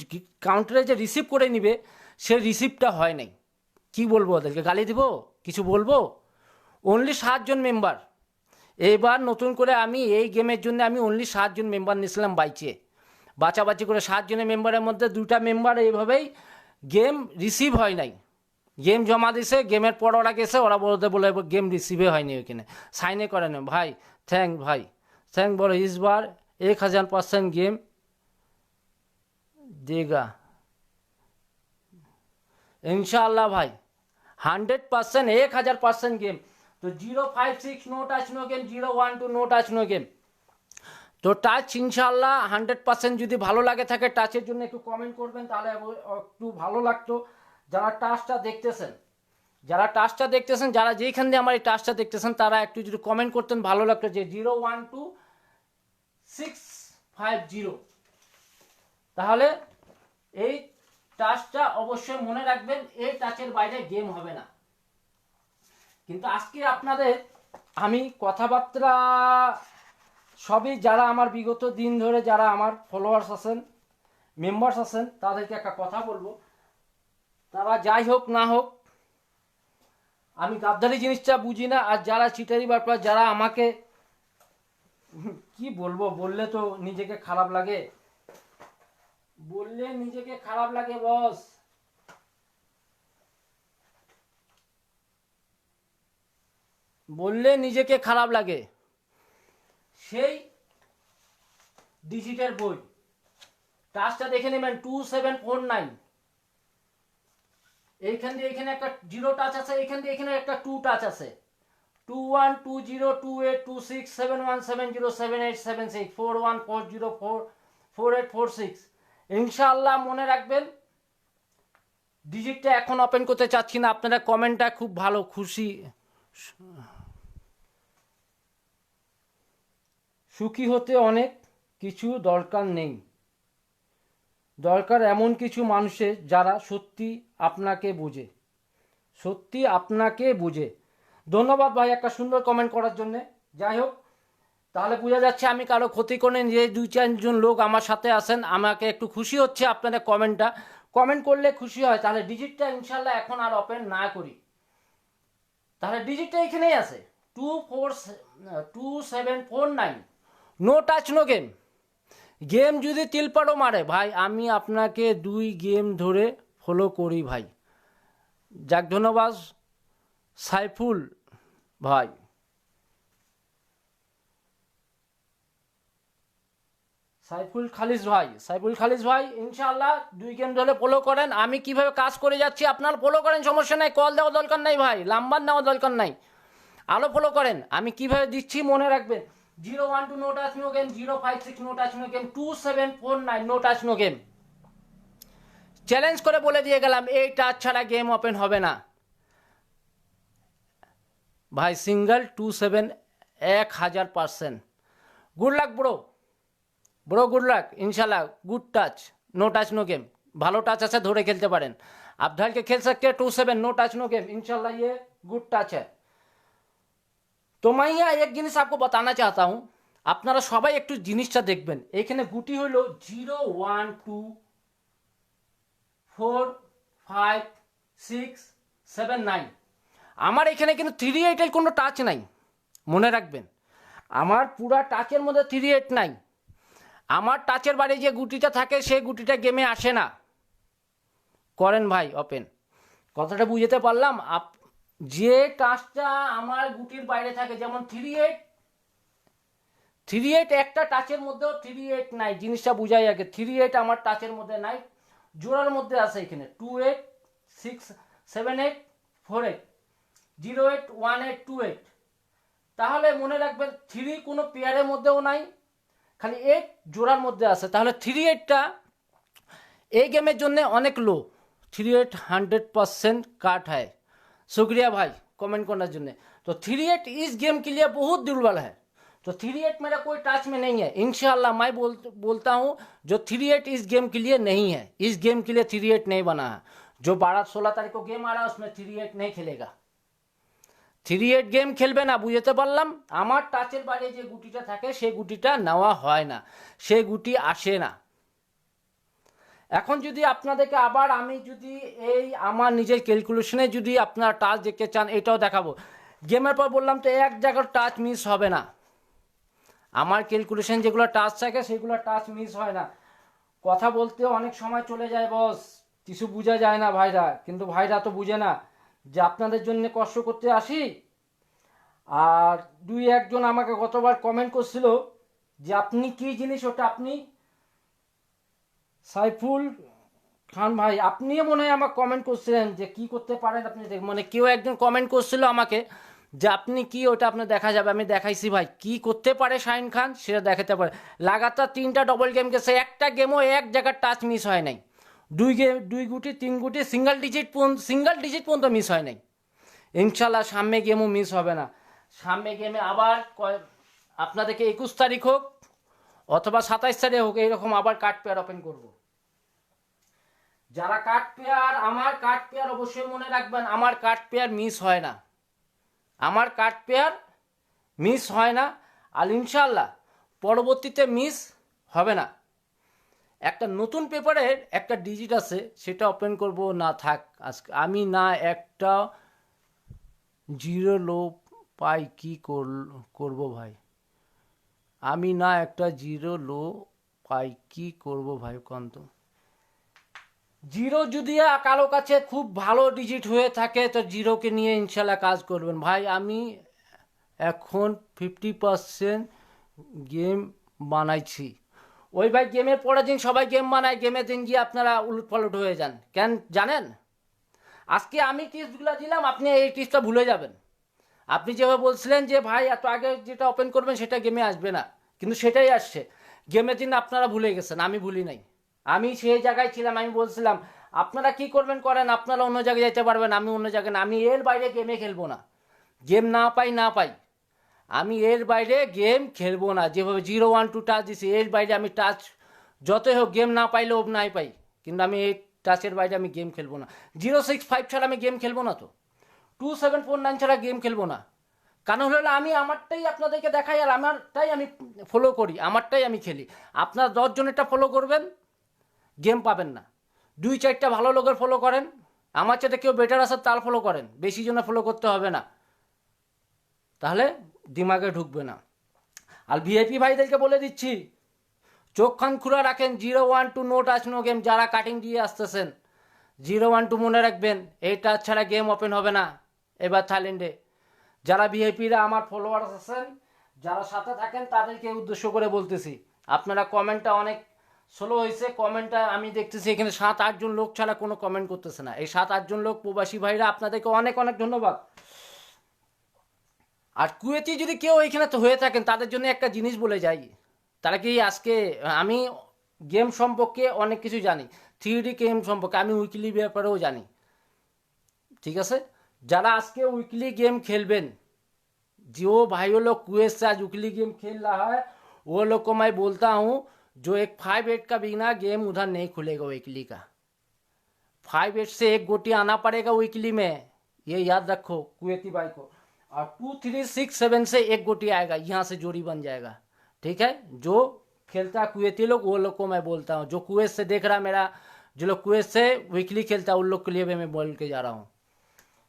[SPEAKER 1] কাউন্টারে যে রিসিভ করে নিবে সে রিসিভটা হয় নাই। কি বলবো ওদেরকে, গালি দিব, কিছু বলবো? অনলি 7 জন মেম্বার। এবার নতুন করে আমি এই গেমের জন্য আমি অনলি 7 জন মেম্বার নিয়েছিলাম বাছাবাছি করে। 7 জনের মেম্বারের মধ্যে 2টা মেম্বার এইভাবেই গেম রিসিভ হয় নাই। গেম জমা দিছে, গেমের পর ওরা গেছে, ওরা বলে গেম রিসিভে হয়নি, ওইখানে সাইনে করে না। ভাই থ্যাংক বলো, इस बार 1000% गेम देगा इंशाल्लाह भाई, 100% 1000% गेम। तो 056 no touch no game, 012 no touch no game. তো টাচ ইনশাল্লাহ 100% যদি ভালো লাগে থাকে টাচের জন্য একটু কমেন্ট করবেন, তাহলে একটু ভালো লাগতো। যারা টাচটা দেখতেছেন, যারা যেইখান দিয়ে আমার এই টাচটা দেখতেছেন, তারা একটু যদি কমেন্ট করতেন ভালো লাগতো যে 012650। তাহলে এই টাচটা অবশ্যই মনে রাখবেন, এই টাচের বাইরে গেম হবে না। কিন্তু আজকে আপনাদের আমি কথাবার্তা সবই যারা আমার বিগত দিন ধরে যারা আমার ফলোয়ার্স আছেন, মেম্বার্স আছেন, তাদেরকে একটা কথা বলবো, তারা যাই হোক না হোক, আমি গাদ্দারি জিনিসটা বুঝি না। আর যারা চিটারি বাটপার, যারা আমাকে কি বলবো, বললে তো নিজেকে খারাপ লাগে, বললে নিজেকে খারাপ লাগে বস, বললে নিজেকে খারাপ লাগে। সেই ডিজিটের বই টাচটা দেখে নেবেন 2749, এইখান দিয়ে এখানে একটা 0 টাচ আছে, এইখান দিয়ে এখানে একটা 2 টাচ আছে, 2120282671707876414044844846। ইনশাআল্লাহ মনে রাখবেন, ডিজিটটা এখন ওপেন করতে চাচ্ছি না। আপনারা কমেন্টটা খুব ভালো, খুশি সুখী হতে অনেক কিছু দরকার নেই, দরকার এমন কিছু মানুষের যারা সত্যি আপনাকে বোঝে, সত্যি আপনাকে বোঝে। ধন্যবাদ ভাই একটা সুন্দর কমেন্ট করার জন্যে। যাই হোক, তাহলে বোঝা যাচ্ছে আমি কারো ক্ষতি করে, যে 2-4 জন লোক আমার সাথে আছেন, আমাকে একটু খুশি হচ্ছে আপনাদের কমেন্টটা। কমেন্ট করলে খুশি হয়। তাহলে ডিজিটটা ইনশাল্লাহ এখন আর ওপেন না করি, তাহলে ডিজিটটা এখানেই আছে 2749, no touch no game. Game যদি তিলপাড়ও মারে ভাই, আমি আপনাকে 2 গেম ধরে ফলো করি ভাই। যাক, ধন্যবাদ সাইফুল ভাই। সাইফুল খালিস ভাই, সাইফুল খালিস ভাই, ইনশাআল্লাহ 2 গেম ধরে ফলো করেন। আমি কিভাবে কাজ করে যাচ্ছি আপনার ফলো করেন, সমস্যা নাই। কল দেওয়া দরকার নাই ভাই, নাম্বার নেওয়া দরকার নাই, আলো ফলো করেন। আমি কিভাবে দিচ্ছি মনে রাখবেন, 012 no touch no game, 056 no touch no game, 2749 no touch no game. Challenge করে বলে দিয়ে গেলাম, এই টাচ ছাড়া গেম ওপেন হবে না ভাই। Single 27 1000%। Good luck bro, bro good luck. ইনশাল্লাহ good touch, no touch no game. ভালো টাচ আছে, ধরে খেলতে পারেন। आप ढल के खेल सकते हैं 27 नो टच नो गेम। इंशाल्लाह ये गुड टच है। তো মাইয়া এক জিনিস आपको बताना चाहता हूँ, আপনারা সবাই একটু জিনিসটা দেখবেন। এখানে গুটি হলো 0 1 2 4 5 6 7 9। আমার এখানে কিন্তু 38 এর কোনো টাচ নাই, মনে রাখবেন। আমার পুরা টাচের মধ্যে 38 নাই। আমার টাচের বাড়ি যে গুটিটা থাকে, সেই গুটিটা গেমে আসে না। করেন ভাই ওপেন, কথাটা বুঝতে পারলাম। যে টাচটা আমার গুটির বাইরে থাকে, যেমন 38 একটা টাচের মধ্যেও 38 নাই, জিনিসটা বুঝাই আগে। 38 আমার টাচের মধ্যে নাই, জোড়ার মধ্যে আছে এখানে 28 6 78 48 08 18 28। তাহলে মনে রাখবেন 3 কোনো পেয়ারের মধ্যেও নাই, খালি 8 জোড়ার মধ্যে আছে। তাহলে 38টা এই गेमेर জন্য অনেক লো। 38 100% काट है। शुक्रिया भाई कमेंट करने জন্য। तो 38 इस गेम के लिए बहुत दुर्बल है। तो 38 मेरा कोई टच में नहीं है। इंशाल्लाह मैं बोलता हूँ, जो 38 इस गेम के लिए नहीं है, इस गेम के लिए 38 नहीं बना है। जो 12-16 तारीख को गेम आ रहा है उसमें 38 नहीं खेलेगा। 38 गेम खेलবে না, বুঝতে পারলাম। আমার টাচের বাইরে যে গুটিটা থাকে সেই গুটিটা নেওয়া হয় না, সেই গুটি আসে না। এখন যদি আপনাদেরকে আবার আমি যদি এই আমার নিজের ক্যালকুলেশনে যদি আপনারা টাচ দেখতে চান, এটাও দেখাবো। গেমের পর বললাম তো এক জায়গার টাচ মিস হবে না। আমার ক্যালকুলেশন যেগুলো টাচ থাকে সেগুলো টাচ মিস হয় না। কথা বলতে অনেক সময় চলে যায় বস, কিছু বোঝা যায় না ভাইরা। কিন্তু ভাইরা তো বুঝে না যে আপনাদের জন্য কষ্ট করতে আসি। আর 2-1 জন আমাকে গতবার কমেন্ট করছিল যে আপনি কি জিনিস ওটা, আপনি সাইফুল খান ভাই, আপনিও মনে হয় আমাকে কমেন্ট করছিলেন যে কি করতে পারেন আপনি। মানে কেউ একজন কমেন্ট করছিল আমাকে যে আপনি কি ওটা আপনার দেখা যাবে। আমি দেখাইছি ভাই কি করতে পারে শাহিন খান, সেটা দেখাতে পারে। লাগাতার 3টা ডবল গেম গেছে, একটা গেমও এক জায়গার টাচ মিস হয় নাই। 2 গুটি 3 গুটি সিঙ্গেল ডিজিট পর্যন্ত মিস হয় নাই। ইনশাল্লাহ সামনে গেমও মিস হবে না। সামনে গেমে আবার আপনাদেরকে 21 তারিখ হোক অথবা 27 তারিখ হোক, এইরকম আবার কার্ড পেয়ার ওপেন করব। যারা কার্ড পেয়ার, আমার কার্ড পেয়ার অবশ্যই মনে রাখবেন, আমার কার্ড পেয়ার মিস হয় না। আমার কার্ড পেয়ার মিস হয় না, আর ইনশাল্লাহ পরবর্তীতে মিস হবে না। একটা নতুন পেপারের একটা ডিজিট আছে, সেটা ওপেন করব না থাক আজকে আমি, না একটা জিরো লো পাই, কি করব ভাই, আমি না একটা জিরো লো পাই, কি করব ভাই কন্ত। জিরো যদি কারো কাছে খুব ভালো ডিজিট হয়ে থাকে তো জিরোকে নিয়ে ইনশাল্লাহ কাজ করবেন ভাই। আমি এখন 50% গেম বানাইছি। ওই ভাই গেমের পরের দিন সবাই গেম বানায়, গেমের দিন গিয়ে আপনারা উলটপালট হয়ে যান কেন জানেন? আজকে আমি টিপসগুলো দিলাম, আপনি এই টিপসটা ভুলে যাবেন। আপনি যেভাবে বলছিলেন যে ভাই এত আগে যেটা ওপেন করবেন সেটা গেমে আসবে না, কিন্তু সেটাই আসছে। গেমের দিন আপনারা ভুলে গেছেন, আমি ভুলি নাই। আমি সেই জায়গায় ছিলাম, আমি বলছিলাম আপনারা কি করবেন করেন, আপনারা অন্য জায়গায় যেতে পারবেন, আমি অন্য জায়গায় না। আমি এর বাইরে গেমে খেলবো না, গেম না পাই আমি এর বাইরে গেম খেলবো না। যেভাবে 0-1-2 টাচ দিছি, এর বাইরে আমি টাচ যতই হোক গেম না পাইলেও নাই পাই, কিন্তু আমি এই টাচের বাইরে আমি গেম খেলবো না। 065 ছাড়া আমি গেম খেলবো না, তো 2749 ছাড়া গেম খেলবো না। কারণ হলো আমি আমারটাই আপনাদেরকে দেখাই, আর আমারটাই আমি ফলো করি, আমারটাই আমি খেলি। আপনার 10 জনেরটা ফলো করবেন, গেম পাবেন না। 2-4টা ভালো লোকের ফলো করেন, আমার সাথে কেউ বেটার আছে তার ফলো করেন, বেশি জনে ফলো করতে হবে না, তাহলে দিমাগে ঢুকবে না। আর ভিআইপি ভাইদেরকে বলে দিচ্ছি, চোখ কান খোলা রাখেন। 0-1-2 নো টাচ নো গেম, যারা কাটিং দিয়ে আসতেছেন 0-1-2 মনে রাখবেন, এই টাচ ছাড়া গেম ওপেন হবে না এবার থাইল্যান্ডে। যারা ভিআইপিরা আমার ফলোয়ার্স আছেন, যারা সাথে থাকেন, তাদেরকে উদ্দেশ্য করে বলতেছি, আপনারা কমেন্টটা অনেক স্লো হয়েছে, কমেন্টটা আমি দেখতেছি এখানে 7-8 জন লোক ছাড়া কোনো কমেন্ট করতেছে না। এই 7-8 জন লোক প্রবাসী ভাইরা, আপনাদেরকে অনেক অনেক ধন্যবাদ। আর কুয়েতি যদি কেউ এখানে তো হয়ে থাকেন, তাদের জন্য একটা জিনিস বলে যাই, তারা কি আজকে আমি গেম সম্পর্কে অনেক কিছু জানি, 3D গেম সম্পর্কে আমি উইকলি ব্যাপারেও জানি, ঠিক আছে? যারা আজকে উইকলি গেম खेलबेन, जो भाइयों लोग कुवैत से आज वीकली गेम खेल रहा है, वो लोग को मैं बोलता हूँ, जो एक 5-8 का बिना गेम उधर नहीं खुलेगा वीकली का। 5-8 से एक गोटी आना पड़ेगा वीकली में, ये याद रखो कुवैती भाई को। और 2-3-6-7 से एक गोटी आएगा, यहाँ से जोड़ी बन जाएगा, ठीक है? जो खेलता है कुवैती लोग, वो लोग को मैं बोलता हूँ, जो कुवैत से देख रहा मेरा, जो लोग कुवैत से वीकली खेलता है, उन लोग के लिए भी मैं बोल के जा रहा हूँ।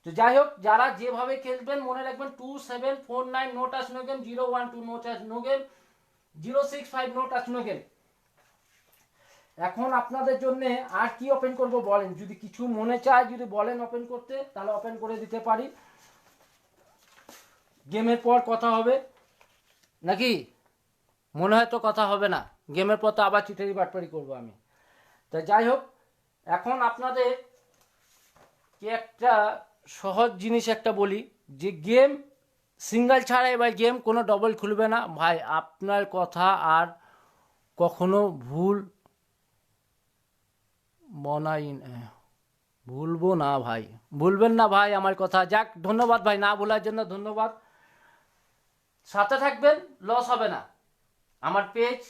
[SPEAKER 1] তো যাই হোক, যারা যেভাবে খেলবেন মনে রাখবেন, 2749 no touch no game, 012 no touch no game, 065 no touch no game. এখন আপনাদের জন্য আর কি ওপেন করব বলেন, যদি কিছু মনে চায় যদি বলেন ওপেন করতে, তাহলে ওপেন করে দিতে পারি। গেমের পর কথা হবে নাকি? মনে হয় তো কথা হবে না, গেমের পর তো আবার চিটারি বাটপারি করবো আমি। তো যাই হোক, এখন আপনাদের কি একটা সহজ জিনিস একটা বলি, যে গেম সিঙ্গেল ছাড়া এবার গেম কোনো ডবল খুলবে না ভাই। আপনার কথা আর কখনো ভুলবো না ভাই, ভুলবেন না ভাই আমার কথা। যাক, ধন্যবাদ ভাই, না ভোলার জন্য ধন্যবাদ। সাথে থাকবেন, লস হবে না। আমার পেজ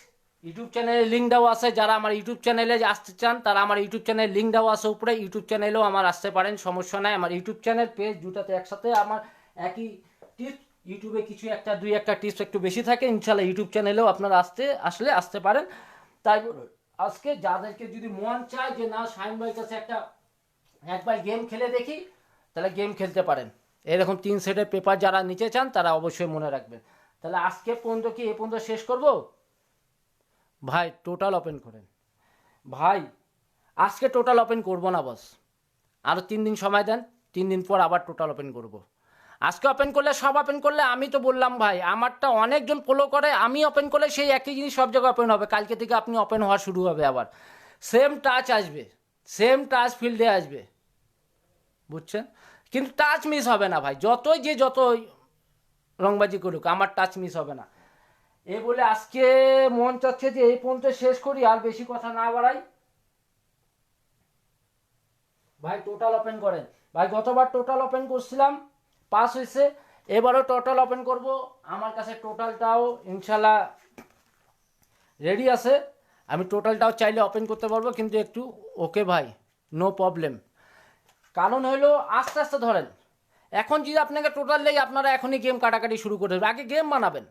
[SPEAKER 1] ইউটিউব চ্যানেলে লিঙ্ক দেওয়া আছে, যারা আমার ইউটিউব চ্যানেলে আসতে চান তারা আমার ইউটিউব চ্যানেলে লিঙ্ক দেওয়া আছে উপরে, ইউটিউব চ্যানেলেও আমার আসতে পারেন, সমস্যা নাই। আমার ইউটিউব চ্যানেল পেজ দুটাতে একসাথে আমার একই টিপস, ইউটিউবে কিছু একটা 2-1টা টিপস একটু বেশি থাকে, ইনশাল্লাহ ইউটিউব চ্যানেলেও আপনারা আসতে পারেন। তাই আজকে যাদেরকে যদি মন চায় যে না শাহিন ভাইয়ের কাছে একবার গেম খেলে দেখি, তাহলে গেম খেলতে পারেন। এরকম 3 সেটের পেপার যারা নিতে চান তারা অবশ্যই মনে রাখবেন। তাহলে আজকে পর্যন্ত কি এ পর্যন্ত শেষ করব ভাই? টোটাল ওপেন করেন ভাই, আজকে টোটাল ওপেন করব না বস, আরও 3 দিন সময় দেন, 3 দিন পর আবার টোটাল ওপেন করব। আজকে ওপেন করলে সব ওপেন করলে, আমি তো বললাম ভাই আমারটা অনেকজন ফলো করে, আমি ওপেন করলে সেই একই জিনিস সব জায়গায় ওপেন হবে। কালকে থেকে আপনি ওপেন হওয়া শুরু হবে, আবার সেম টাচ আসবে, সেম টাচ ফিল্ডে আসবে, বুঝছেন? কিন্তু টাচ মিস হবে না ভাই, যতই রংবাজি করুক, আমার টাচ মিস হবে না। এই বলে আজকে মন চাচ্ছে যে এই পর্যন্ত শেষ করি, আর বেশি কথা না বাড়াই ভাই। টোটাল ওপেন করেন ভাই, গতবার টোটাল ওপেন করছিলাম, পাস হয়েছে, এবারও টোটাল ওপেন করব। আমার কাছে টোটালটাও ইনশাল্লাহ রেডি আছে, আমি টোটালটাও চাইলে ওপেন করতে পারবো, কিন্তু একটু ওকে ভাই, নো প্রবলেম। কারণ হলো আস্তে আস্তে ধরেন, এখন যদি আপনাকে টোটাল লেগে আপনারা এখনই গেম কাটাকাটি শুরু করে দেবেন। আগে গেম বানাবেন,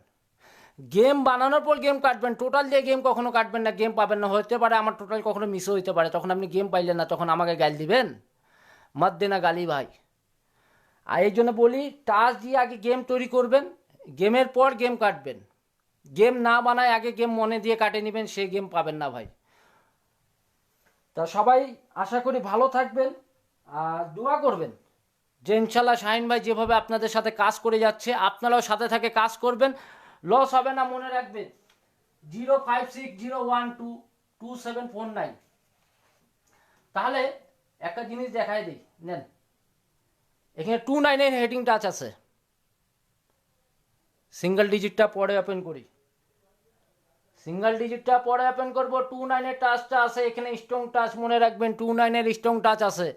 [SPEAKER 1] গেম বানানোর পর গেম কাটবেন। টোটাল দিয়ে গেম কখনো কাটবেন না, গেম পাবেন না। হতে পারে আমার টোটাল কখনো মিসও হতে পারে, তখন আপনি গেম পাইলেন না, তখন আমাকে গাল দিবেন। মত দেনা গালি ভাই। আর এই জন্য বলি, টাস্ক দিয়ে আগে গেম তৈরি করবেন, গেমের পর গেম কাটবেন। গেম না বানায় আগে গেম মনে দিয়ে কাটে নেবেন, সে গেম পাবেন না ভাই। তা সবাই আশা করি ভালো থাকবেন আর দোয়া করবেন যে ইনশাল্লাহ শাহিন ভাই যেভাবে আপনাদের সাথে কাজ করে যাচ্ছে আপনারাও সাথে থাকে কাজ করবেন, লস হবে না। মনে রাখবেন 0560122749। তাহলে একটা জিনিস দেখাই দিই, নেন। এখানে 29-এর হেডিং টাচ আছে, সিঙ্গেল ডিজিটটা পরে ওপেন করি। সিঙ্গেল ডিজিটটা পরে ওপেন করবো। 29-এর টাচটা আছে এখানে, স্ট্রং টাচ মনে রাখবেন। 29-এর স্ট্রং টাচ আছে।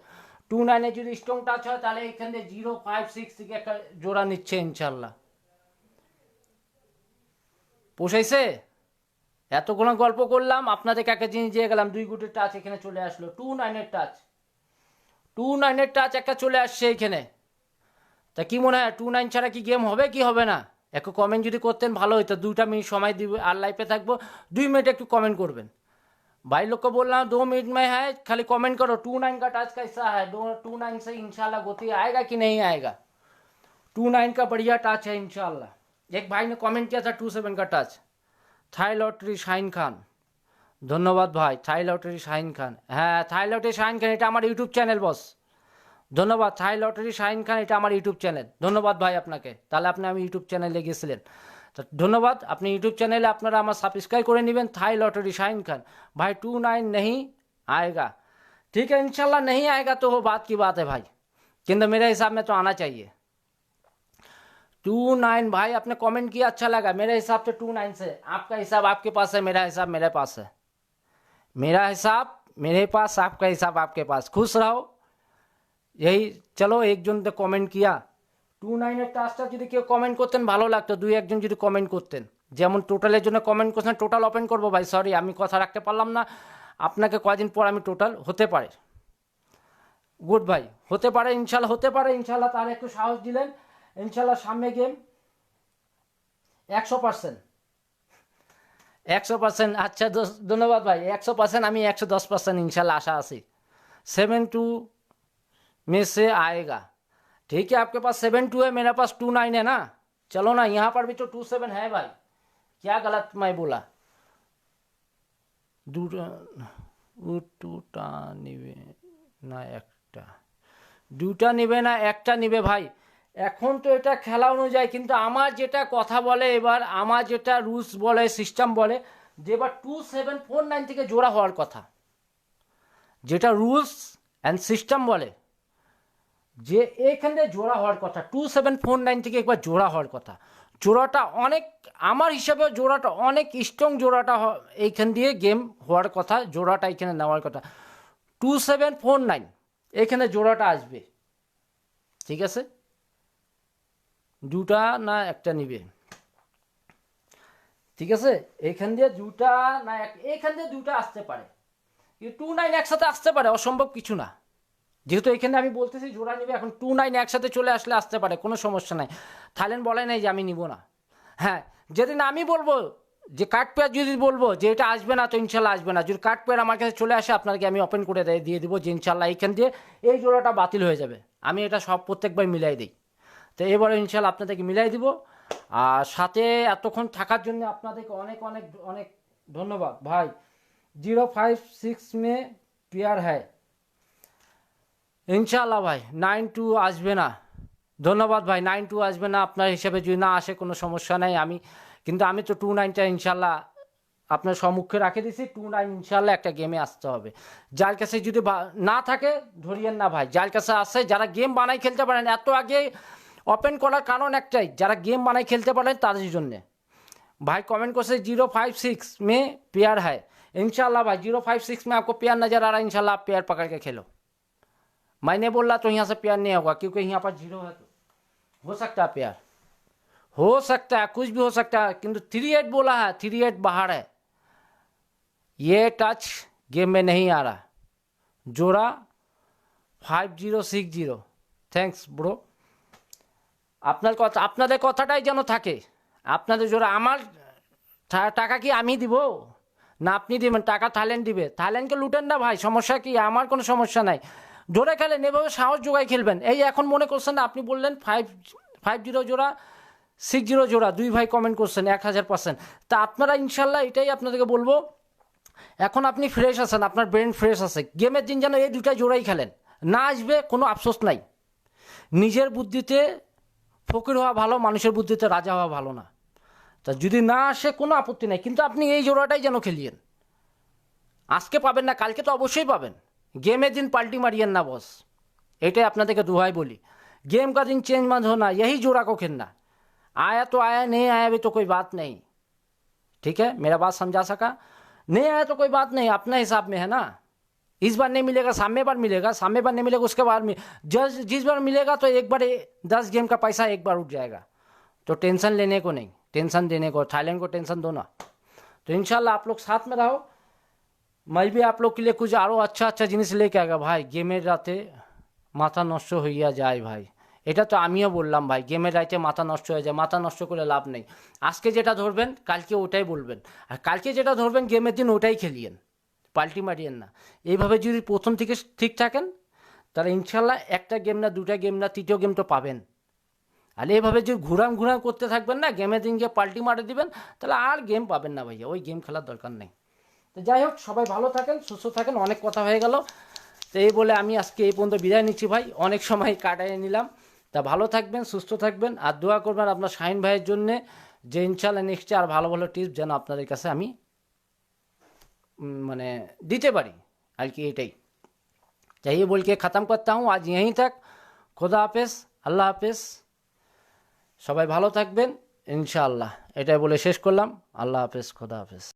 [SPEAKER 1] 29-এর যদি স্ট্রং টাচ হয় তাহলে এখান থেকে 056 থেকে একটা জোড়া নিচ্ছে ইনশাল্লাহ। পোষাইছে? এতগুলো গল্প করলাম, আপনাদেরকে একটা জিনিস দিয়ে গেলাম। 2 গুটের টাচ এখানে চলে আসলো। 29-এর টাচ, 29-এর টাচ একটা চলে আসছে এখানে। তা কি মনে হয় 29 ছাড়া কি গেম হবে কি হবে না? একটু কমেন্ট যদি করতেন ভালো হতো। 2 মিনিট সময় দিব আর লাইফে থাকবো, 2 मिनट একটু कमेंट করবেন। भाई लोग को बोल रहा हूँ 2 मिनट में है, खाली कमेंट करो 29 का टच कैसा है। 29 से इंशाल्लाह गति आएगा कि नहीं आएगा। 29 का बढ़िया टच है इंशाल्लाह। एक भाई ने कमेंट किया था 27 का टच। थाई लॉटरी শাহিন খান, ধন্যবাদ ভাই। থাই লটারি শাহিন খান, হ্যাঁ থাই লটারি শাহিন খান, এটা আমার ইউটিউব চ্যানেল বস। ধন্যবাদ। থাই লটারি শাহিন খান, এটা আমার ইউটিউব চ্যানেল। ধন্যবাদ ভাই আপনাকে। তাহলে আপনি আমি ইউটিউব চ্যানেলে গেছিলেন, তো ধন্যবাদ। আপনি ইউটিউব চ্যানেলে আপনারা আমার সাবস্ক্রাইব করে নেবেন। থাই লটারি শাহিन खान भाई 29 नहीं आएगा, ठीक है इंशाल्लाह। नहीं आएगा तो वो बात की बात है भाई, किंतु मेरे हिसाब में तो आना चाहिए। 29 भाई आपने कमेंट किया, अच्छा लगा। मेरे हिसाब से 29 से, आपका हिसाब आपके पास है, मेरा हिसाब मेरे पास है। मेरा हिसाब मेरे पास, आपका हिसाब आपके पास। खुश रहो यही। चलो एक जन तो कमेंट किया 29-এর টাচটা যদি কেউ কমেন্ট করতেন ভালো লাগতো। 2-1 জন যদি কমেন্ট করতেন, যেমন টোটালের জন্য কমেন্ট করছেন। টোটাল ওপেন করবো ভাই, সরি আমি কথা রাখতে পারলাম না। আপনাকে কয়দিন পর আমি টোটাল হতে পারে, গুড ভাই হতে পারে ইনশাল্লাহ, হতে পারে ইনশাল্লাহ। তাহলে একটু সাহস দিলেন ইনশাল্লাহ। সামনে গেম 100%, 100%। আচ্ছা ধন্যবাদ ভাই। 100% আমি 110% ইনশাল্লাহ আশা আছি। 7-2 में से आएगा, ठीक है। आपके पास 7-2 है, मेरे पास 29 है ना। चलो ना, यहाँ पर भी तो 27 है भाई। क्या गलत मैं बोला? দুটা নিবে না একটা, দুটা নিবে না একটা নিবে ভাই। এখন তো এটা খেলা অনুযায়ী, কিন্তু আমার যেটা কথা বলে এবার, আমার যেটা রুলস বলে, সিস্টেম বলে যে এবার 2749 থেকে জোড়া হওয়ার কথা। যেটা রুলস অ্যান্ড সিস্টেম বলে যে এইখানে জোড়া হওয়ার কথা, 2749 থেকে একবার জোড়া হওয়ার কথা। জোড়াটা অনেক, আমার হিসাবে জোড়াটা অনেক স্ট্রং। জোড়াটা এইখান দিয়ে গেম হওয়ার কথা, জোড়াটা এখানে নেওয়ার কথা। 2749 এখানে জোড়াটা আসবে, ঠিক আছে। দুটা না একটা নিবে, ঠিক আছে। এইখান দিয়ে দুটা না এইখান দিয়ে দুটা আসতে পারে, কিন্তু 29 একসাথে আসতে পারে, অসম্ভব কিছু না। যেহেতু এখানে আমি বলতেছি জোড়া নিবে, এখন 29 একসাথে চলে আসলে আসতে পারে, কোনো সমস্যা নাই। থাইল্যান্ড বলে নাই যে আমি নিব না। হ্যাঁ, যেদিন আমি বলবো যে কাট পেয়ার, যদি বলবো যে এটা আসবে না তো ইনশাল্লাহ আসবে না। যদি কাট পেয়ার আমার কাছে চলে আসে আপনাকে আমি ওপেন করে দিয়ে দিব যে ইনশাল্লাহ এইখান দিয়ে এই জোড়াটা বাতিল হয়ে যাবে। আমি এটা সব প্রত্যেকবার মিলাই দিই। তো এবারে ইনশাল্লাহ আপনাদেরকে মিলাই দিব। আর সাথে এতক্ষণ থাকার জন্য আপনাদেরকে অনেক অনেক অনেক ধন্যবাদ ভাই। 056 में পেয়ার হ্যায় ইনশাল্লাহ ভাই। 92 আসবে না, ধন্যবাদ ভাই। 92 আসবে না আপনার হিসেবে, যদি না আসে কোনো সমস্যা নাই। কিন্তু আমি তো 29টা ইনশাল্লাহ আপনার সম্মুখে রাখে দিছি। 29 ইনশাল্লাহ একটা গেমে আসতে হবে। যার কাছে যদি না থাকে ধরিয়েন না ভাই, যার কাছে আসে, যারা গেম বানাই খেলতে পারেন। এত আগে ওপেন করার কারণ একটাই, যারা গেম বানাই খেলতে পারেন তাদের জন্যে। भाई कमेंट को से 056 में पेयर है इंशाल्लाह भाई। 056 में आपको पेयर नजर आ रहा है, इंशाल्लाह आप पेयर पकड़ के खेलो। मैंने बोला तो यहाँ से पेयर नहीं होगा, क्योंकि यहाँ पर 0 है। तो हो सकता है पेयर, हो सकता है, कुछ भी हो सकता है। किंतु 38 बोला है, 38 बाहर है। ये टच गेम में नहीं आ रहा। जोड़ा 5060। Thanks bro. আপনাদের কথাটাই যেন থাকে। আপনাদের জোরে আমার টাকা কি আমি দিব না আপনি দিবেন? টাকা থাইল্যান্ড দিবে। থাইল্যান্ডকে লুটেন না ভাই, সমস্যা কি? আমার কোনো সমস্যা নাই। জোরে খেলেন, এভাবে সাহস জোগাই খেলবেন। এই এখন মনে করছেন না, আপনি বললেন 5-0 জোড়া 6-0 জোড়া, 2 ভাই কমেন্ট করছেন 1000%। তা আপনারা ইনশাল্লাহ এটাই আপনাদেরকে বলবো, এখন আপনি ফ্রেশ আছেন, আপনার ব্রেন ফ্রেশ আছে, গেমের দিন যেন এই দুটা জোড়াই খেলেন। না আসবে কোনো আফসোস নাই। নিজের বুদ্ধিতে ফকির হওয়া ভালো, মানুষের বুদ্ধিতে রাজা হওয়া ভালো না। তা যদি না আসে কোনো আপত্তি নাই, কিন্তু আপনি এই জোড়াটাই যেন খেলিয়েন। আজকে পাবেন না, কালকে তো অবশ্যই পাবেন। गेम दिन पाल्टी मारियन ना बॉस, एटे अपना के दुहाई बोली। गेम का दिन चेंज मत होना, यही जोड़ा को खेलना। आया तो आया, नहीं आया भी तो कोई बात नहीं, ठीक है? मेरा बात समझा सका? नहीं आया तो कोई बात नहीं, अपना हिसाब में है ना। इस बार नहीं मिलेगा, सामने बार मिलेगा, सामने बार नहीं मिलेगा उसके बाद जिस बार मिलेगा तो एक बार 10 गेम का पैसा एक बार उठ जाएगा। तो टेंशन लेने को नहीं, टेंशन देने को। थाईलैंड को टेंशन दो ना। तो इंशाल्लाह आप लोग साथ में रहो, मैं भी आप लोग के लिए कुछ आरो अच्छा अच्छा जिनिस लेके आएगा भाई। गेमेर राते माथा नष्ट হইয়া যায় ভাই, এটা তো আমিও বললাম ভাই। গেমের রাতে মাথা নষ্ট হয়ে যায়, মাথা নষ্ট করে লাভ নেই। আজকে যেটা ধরবেন কালকে ওটাই বলবেন, আর কালকে যেটা ধরবেন গেমের দিন ওটাই খেলিয়েন, পাল্টি মারিয়েন না। এইভাবে যদি প্রথম থেকে ঠিক থাকেন তাহলে ইনশাল্লাহ একটা গেম না, দুটা গেম না, তৃতীয় গেম তো পাবেন। আর এইভাবে যদি ঘুরাম করতে থাকবেন না, গেমের দিন গিয়ে পাল্টি মারে দিবেন, তাহলে আর গেম পাবেন না ভাইয়া, ওই গেম খেলার দরকার নেই। তো যাই হোক, সবাই ভালো থাকেন, সুস্থ থাকেন। অনেক কথা হয়ে গেল, তো এই বলে আমি আজকে এই পর্যন্ত বিদায় নিচ্ছি ভাই। অনেক সময় কাটাই নিলাম। তা ভালো থাকবেন, সুস্থ থাকবেন, আর দোয়া করবেন আপনার শাহিন ভাইয়ের জন্যে, যে ইনশাল্লাহ নেক্সটে আর ভালো ভালো টিপস যেন আপনাদের কাছে আমি মানে দিতে পারি আর কি, এটাই चाहिए बोल के ख़त्म करता हूँ आज यहीं तक। खुदा हाफेज, আল্লাহ হাফেজ, সবাই ভালো থাকবেন ইনশাআল্লাহ। এটাই বলে শেষ করলাম। আল্লাহ হাফেজ, খুদা হাফেজ।